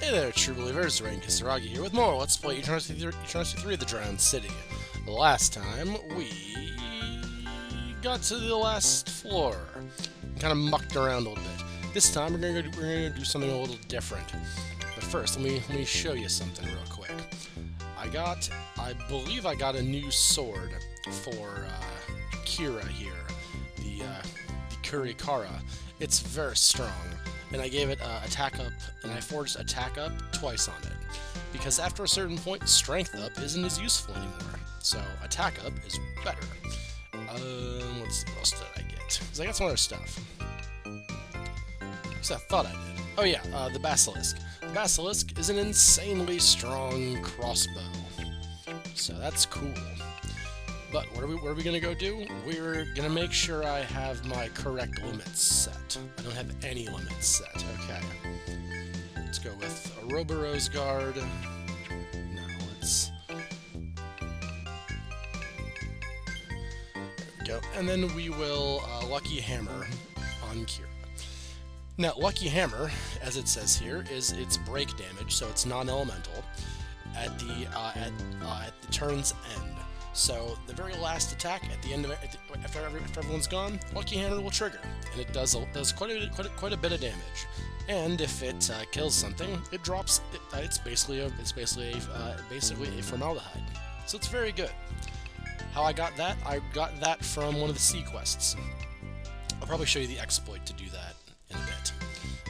Hey there, true believers, Rain Kisaragi here with more Let's Play Etrian Odyssey 3 The Drowned City. Last time, we got to the last floor, and kind of mucked around a little bit. This time, we're gonna do something a little different. But first, let me show you something real quick. I believe I got a new sword for Kira here, the Kurikara. It's very strong. And I gave it attack up, and I forged attack up twice on it. Because after a certain point, strength up isn't as useful anymore. So attack up is better. Let's see, what else did I get? Because I got some other stuff. Because I thought I did. Oh yeah, the Basilisk. The Basilisk is an insanely strong crossbow. So that's cool. But what are we gonna go do? We're gonna make sure I have my correct limits set. I don't have any limits set. Okay. Let's go with a Roborose Guard. No, let's... There we go. And then we will Lucky Hammer on Kira. Now, Lucky Hammer, as it says here, is its break damage, so it's non-elemental at the turn's end. So the very last attack at the end of it, after everyone's gone, Lucky Hammer will trigger, and it does quite a bit of damage. And if it kills something, it drops. It's basically a formaldehyde. So it's very good. How I got that? I got that from one of the sea quests. I'll probably show you the exploit to do that in a bit.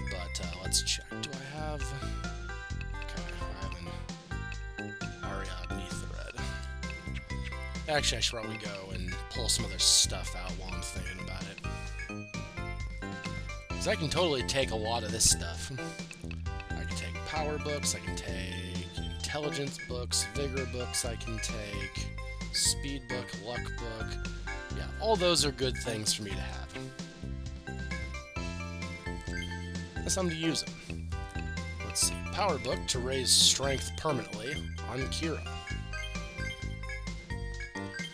But let's check. Do I have? Actually, I should probably go and pull some other stuff out while I'm thinking about it. Because I can totally take a lot of this stuff. I can take power books, I can take intelligence books, vigor books, I can take speed book, luck book. Yeah, all those are good things for me to have. That's time to use them. Let's see. Power book to raise strength permanently on Kira.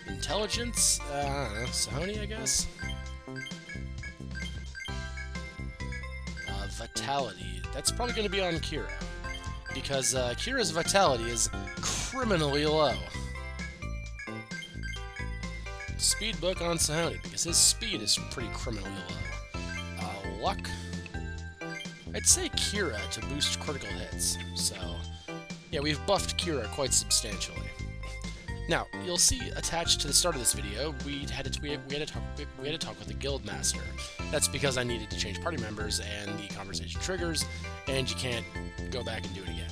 Intelligence? I don't know, Sony, I guess? Vitality. That's probably going to be on Kira. Because Kira's vitality is criminally low. Speed book on Sahoni, because his speed is pretty criminally low. Luck? I'd say Kira to boost critical hits. So, yeah, we've buffed Kira quite substantially. Now, you'll see attached to the start of this video, we had to talk with the guild master. That's because I needed to change party members and the conversation triggers, and you can't go back and do it again.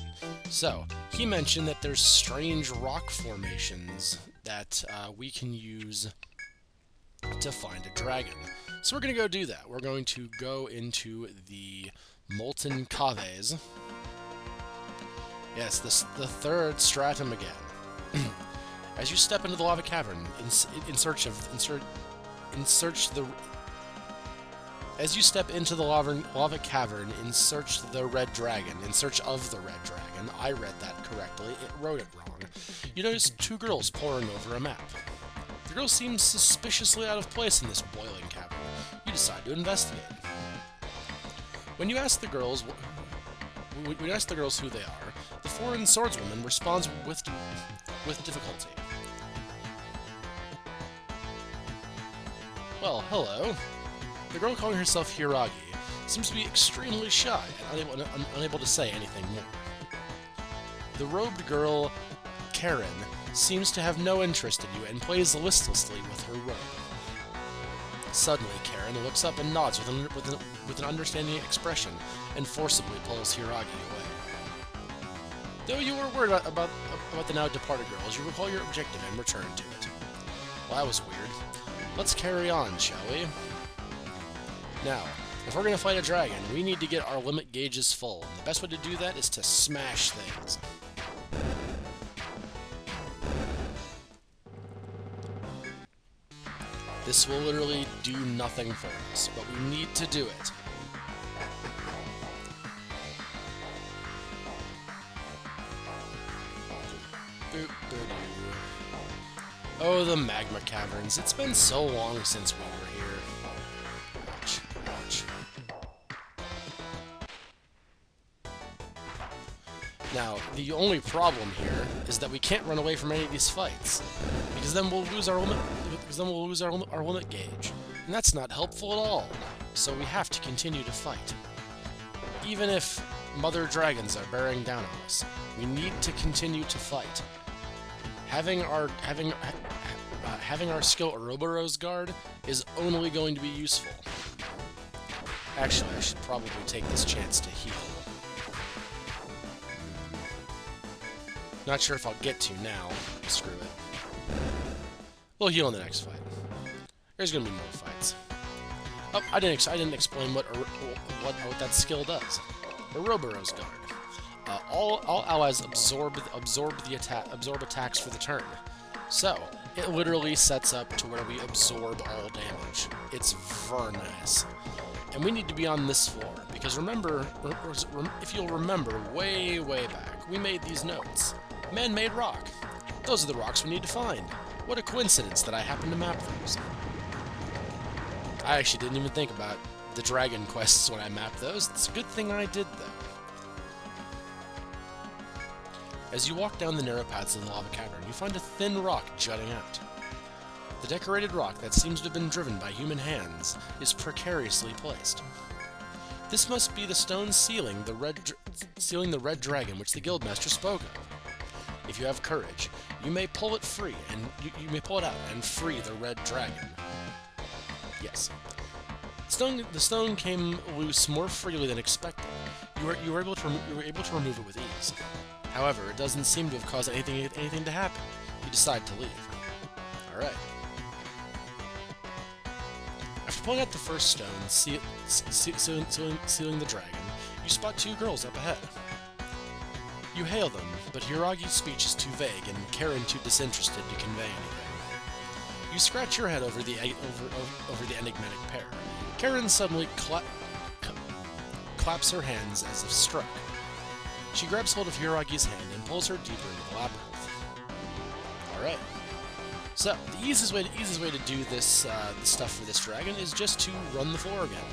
So, he mentioned that there's strange rock formations that we can use to find a dragon. So we're going to go do that. We're going to go into the Molten Caves. Yes, the third stratum again. As you step into the lava cavern, as you step into the lava cavern in search of the red dragon, I read that correctly. It wrote it wrong. You notice two girls poring over a map. The girls seem suspiciously out of place in this boiling cavern. You decide to investigate. When you ask the girls who they are, the foreign swordswoman responds with difficulty. Well, hello. The girl calling herself Hiragi seems to be extremely shy and unable to say anything more. The robed girl, Karen, seems to have no interest in you and plays listlessly with her robe. Suddenly, Karen looks up and nods with an understanding expression and forcibly pulls Hiragi away. Though you were worried about the now departed girls, you recall your objective and return to it. Well, that was weird. Let's carry on, shall we? Now, if we're going to fight a dragon, we need to get our limit gauges full. And the best way to do that is to smash things. This will literally do nothing for us, but we need to do it. Boop, boop. Oh, the magma caverns. It's been so long since we were here. Ouch, ouch. Now, the only problem here is that we can't run away from any of these fights, because then we'll lose our limit gauge, and that's not helpful at all. So we have to continue to fight. Even if mother dragons are bearing down on us, we need to continue to fight. Having our skill Ouroboros guard is only going to be useful. Actually, I should probably take this chance to heal. Not sure if I'll get to now. Screw it. We'll heal in the next fight. There's gonna be more fights. Oh, I didn't explain what that skill does. Ouroboros guard. All allies absorb attacks for the turn. So it literally sets up to where we absorb all damage. It's very nice. And we need to be on this floor, because remember, if you'll remember, way back, we made these notes. Man-made rock. Those are the rocks we need to find. What a coincidence that I happened to map those. I actually didn't even think about the dragon quests when I mapped those. It's a good thing I did, though. As you walk down the narrow paths of the lava cavern, you find a thin rock jutting out. The decorated rock that seems to have been driven by human hands is precariously placed. This must be the stone sealing the red dragon which the guildmaster spoke of. If you have courage, you may pull it free, and you may pull it out and free the red dragon. Yes. The stone came loose more freely than expected. You were able to remove it with ease. However, it doesn't seem to have caused anything to happen. You decide to leave. All right. After pulling out the first stone, sealing the dragon, you spot two girls up ahead. You hail them, but Hiragi's speech is too vague and Karen too disinterested to convey anything. You scratch your head over the enigmatic pair. Karen suddenly claps her hands as if struck. She grabs hold of Hiragi's hand and pulls her deeper into the labyrinth. Alright. So, the easiest way to do this stuff for this dragon is just to run the floor again.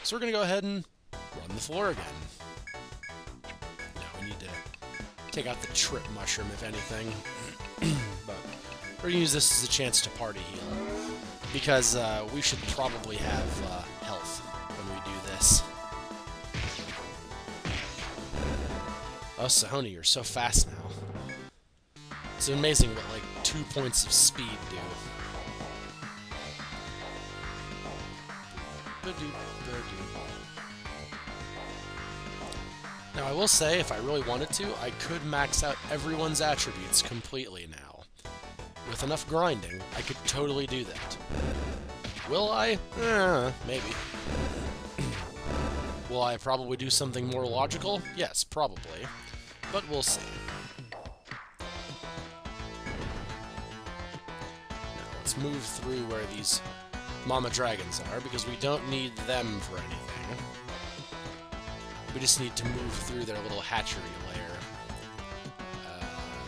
So we're going to go ahead and run the floor again. Now we need to take out the trip mushroom, if anything. But we're going to use this as a chance to party heal. Because we should probably have health when we do this. Oh, Sahoni, you're so fast now. It's amazing what, like, 2 points of speed do. Now, I will say, if I really wanted to, I could max out everyone's attributes completely now. With enough grinding, I could totally do that. Will I? Maybe. Will I probably do something more logical? Yes, probably. But we'll see. Now, let's move through where these mama dragons are, because we don't need them for anything. We just need to move through their little hatchery lair.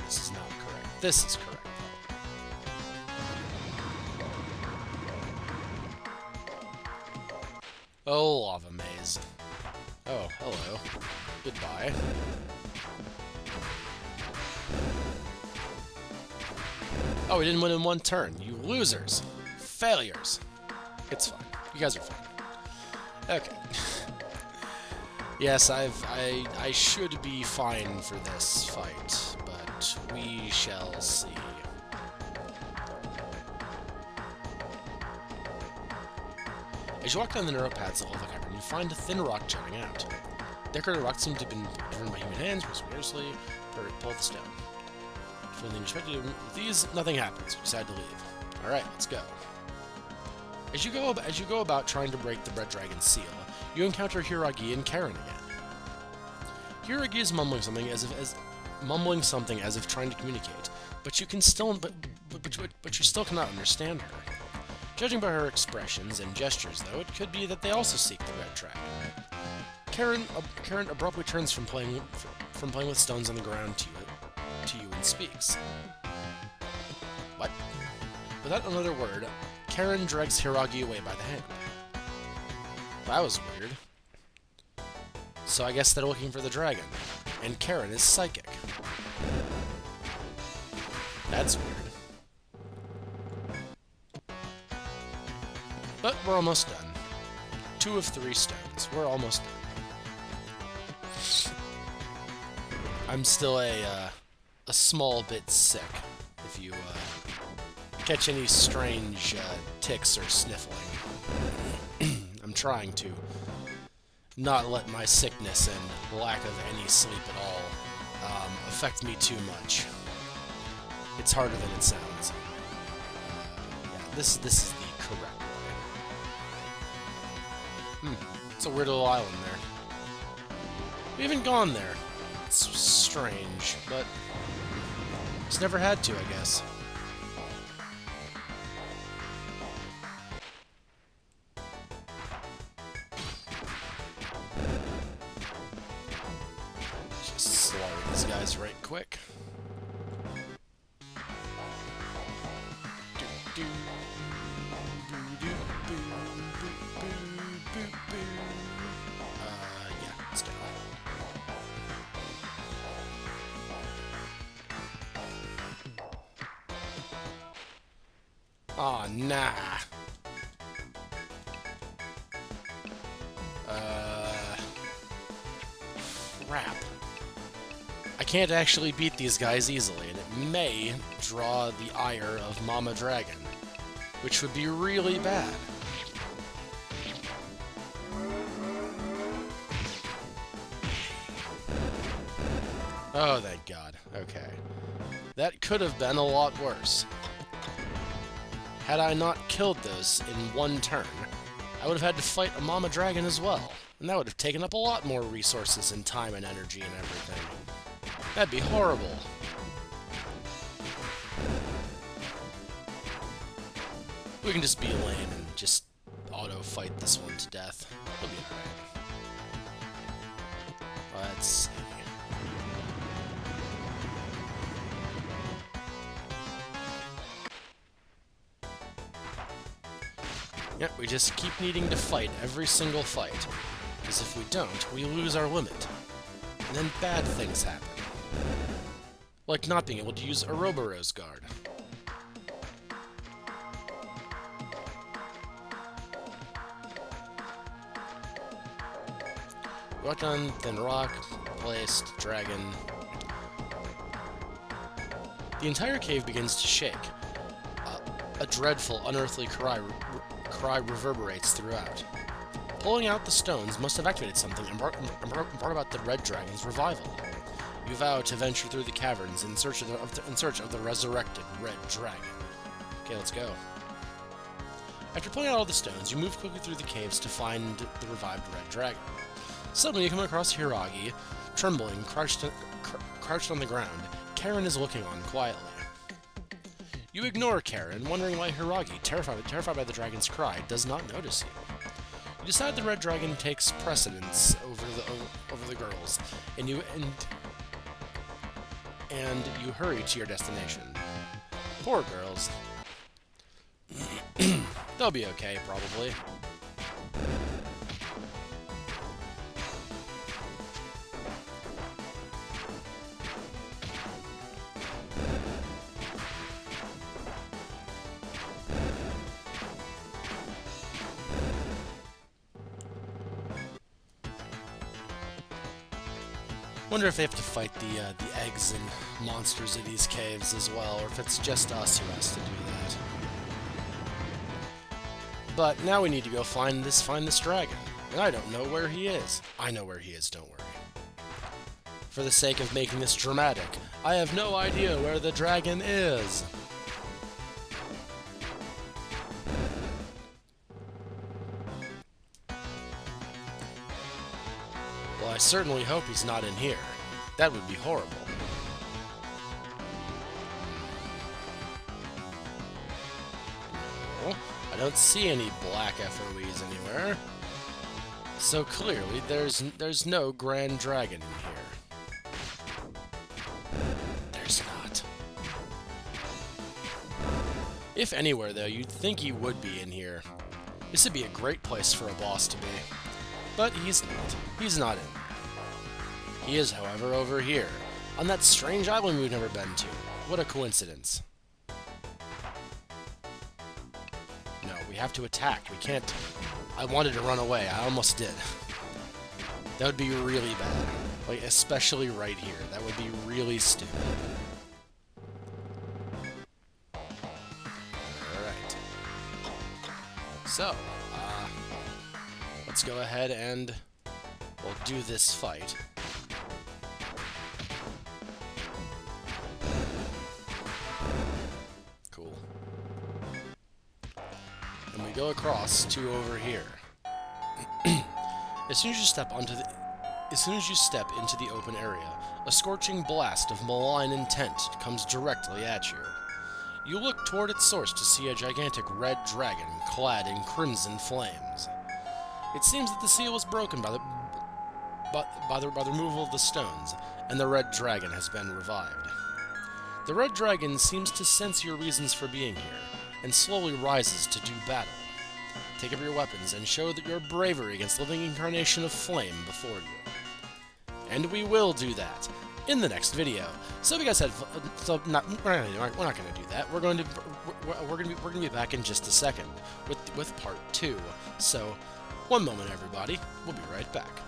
This is not correct. This is correct. Oh, lava maze. Oh, hello. Goodbye. Oh, we didn't win in one turn. You losers. Failures. It's fine. You guys are fine. Okay. Yes, I should be fine for this fight, but we shall see. As you walk down the narrow paths of the lava cavern, you find a thin rock jutting out. Decorated rocks seem to have been driven by human hands, mysteriously pull the stone. Feeling expected to with these, nothing happens. You decide to leave. Alright, let's go. As you go about trying to break the red dragon's seal, you encounter Hiragi and Karen again. Hiragi is mumbling something as if trying to communicate, but you still cannot understand her. Judging by her expressions and gestures, though, it could be that they also seek the red dragon. Karen abruptly turns from playing with stones on the ground to you and speaks. What? Without another word, Karen drags Hiragi away by the hand. That was weird. So I guess they're looking for the dragon. and Karen is psychic. That's weird. But we're almost done. 2 of 3 stones. We're almost done. I'm still a small bit sick. If you catch any strange ticks or sniffling, I'm trying to not let my sickness and lack of any sleep at all affect me too much. It's harder than it sounds. Yeah, this is the correct way. It's a weird little island there. We haven't gone there. It's strange, but just never had to, I guess. Just slaughter these guys right quick. Yeah, let's do it. Aw, nah. Crap. I can't actually beat these guys easily, and it may draw the ire of Mama Dragon, which would be really bad. Oh, thank God. Okay. That could have been a lot worse. Had I not killed those in one turn, I would have had to fight a Mama Dragon as well, and that would have taken up a lot more resources and time and energy and everything. That'd be horrible. We can just be lame and just auto-fight this one to death. It'll be alright. Let's see. Yep, we just keep needing to fight every single fight, because if we don't, we lose our limit. And then bad things happen. Like not being able to use Ouroboros Guard. Rock on, then rock, placed, dragon. The entire cave begins to shake. A dreadful, unearthly cry reverberates throughout. Pulling out the stones must have activated something and brought about the Red Dragon's revival. You vow to venture through the caverns in search of the resurrected Red Dragon. Okay, let's go. After pulling out all the stones, you move quickly through the caves to find the revived Red Dragon. Suddenly, you come across Hiragi, trembling, crouched on the ground. Karen is looking on quietly. You ignore Karen, wondering why Hiragi, terrified by the dragon's cry, does not notice you. You decide the Red Dragon takes precedence over the girls, and you hurry to your destination. Poor girls. They'll be okay, probably. Wonder if they have to fight the eggs and monsters of these caves as well, or if it's just us who has to do that. But now we need to go find this dragon, and I don't know where he is. I know where he is, don't worry. For the sake of making this dramatic, I have no idea where the dragon is. Well, I certainly hope he's not in here. That would be horrible. No, I don't see any black FOEs anywhere. So clearly, there's no Grand Dragon in here. There's not. If anywhere, though, you'd think he would be in here. This would be a great place for a boss to be. But he's not. He's not in there. He is, however, over here, on that strange island we've never been to. What a coincidence. No, we have to attack. We can't... I wanted to run away. I almost did. That would be really bad. Like, especially right here. That would be really stupid. Alright. So, let's go ahead and we'll do this fight. Cool. And we go across to over here. As soon as you step into the open area, a scorching blast of malign intent comes directly at you. You look toward its source to see a gigantic red dragon clad in crimson flames. It seems that the seal was broken by the removal of the stones, and the red dragon has been revived. The red dragon seems to sense your reasons for being here, and slowly rises to do battle. Take up your weapons and show that your bravery against the living incarnation of flame before you. And we will do that in the next video. So if you guys had, we're not going to do that. We're going to be back in just a second with part 2. So one moment, everybody. We'll be right back.